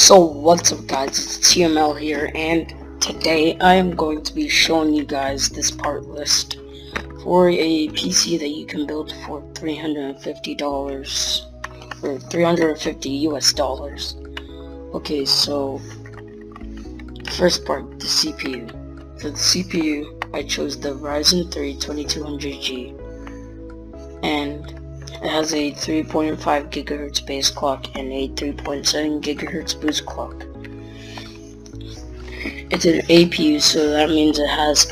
So what's up guys, it's TML here, and today I am going to be showing you guys this part list for a PC that you can build for $350 or 350 US dollars. Okay, so first part, the CPU. For the CPU, I chose the Ryzen 3 2200G, and it has a 3.5 GHz base clock and a 3.7 GHz boost clock. It's an APU, so that means it has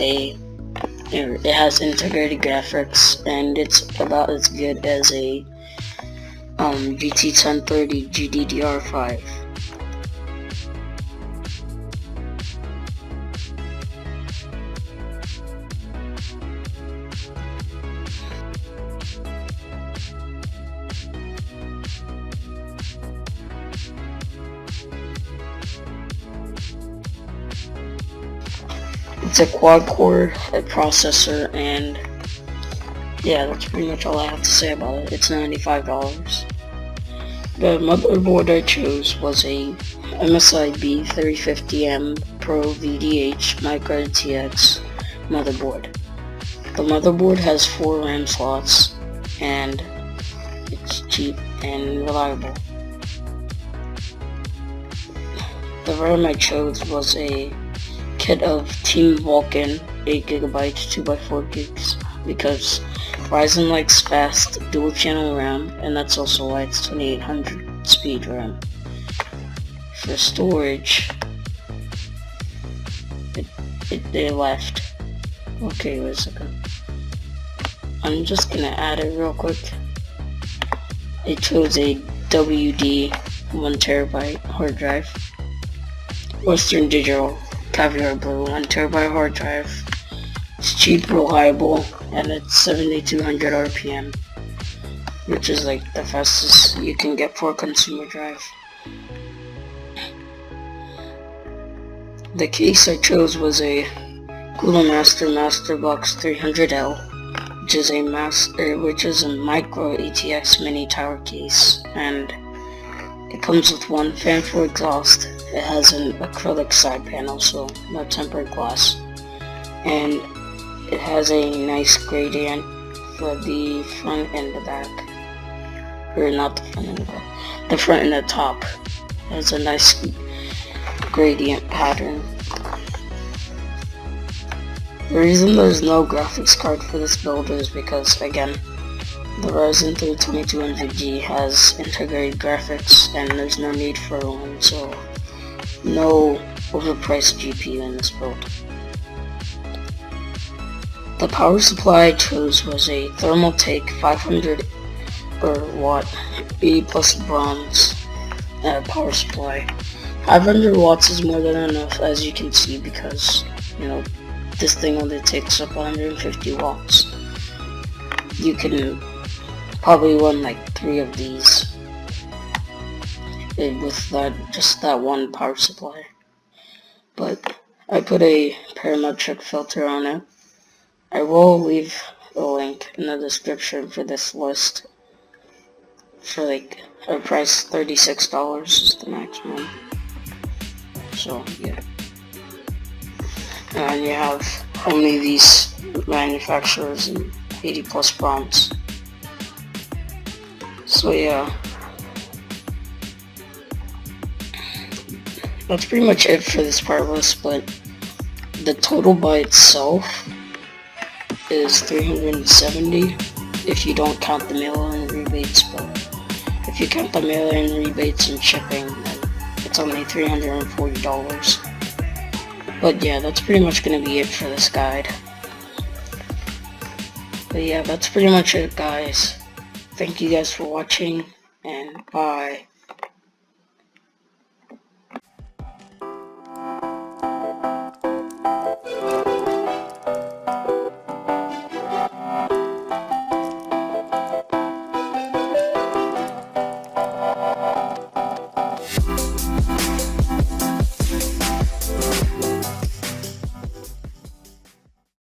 integrated graphics, and it's about as good as a GT 1030 GDDR5. It's a quad-core processor, and yeah, that's pretty much all I have to say about it. It's $95. The motherboard I chose was a MSI B350M Pro VDH Micro TX motherboard. The motherboard has 4 RAM slots, and it's cheap and reliable. The RAM I chose was a kit of Team Vulkan 8GB 2x4 gigs, because Ryzen likes fast dual channel RAM, and that's also why it's 2800 speed RAM. For storage, they left. Okay, wait a second. I'm just gonna add it real quick. I chose a WD 1TB hard drive. Western Digital Caviar Blue 1TB hard drive. It's cheap, reliable, and it's 7200 RPM, which is like the fastest you can get for a consumer drive. The case I chose was a Cooler Master Masterbox 300L, which is a micro ATX mini tower case, and it comes with one fan for exhaust. It has an acrylic side panel, so no tempered glass, and it has a nice gradient for the front and the back, or not the front and the back, the front and the top. It has a nice gradient pattern. The reason there's no graphics card for this build is because, again, the Ryzen 3 2200G has integrated graphics, and there's no need for one, so no overpriced GPU in this build. The power supply I chose was a Thermaltake 500 watt B+ bronze power supply. 500 watts is more than enough, as you can see, because this thing only takes up 150 watts. You can probably run like 3 of these with just that one power supply. But I put a parametric filter on it. I will leave a link in the description for this list. For like a price, $36 is the maximum. So yeah. And you have only these manufacturers and 80+ prompts. So yeah, that's pretty much it for this part list, but the total by itself is $370 if you don't count the mail-in rebates, but if you count the mail-in rebates and shipping, then it's only $340. But yeah, that's pretty much gonna be it for this guide. But yeah, that's pretty much it, guys. Thank you guys for watching, and bye.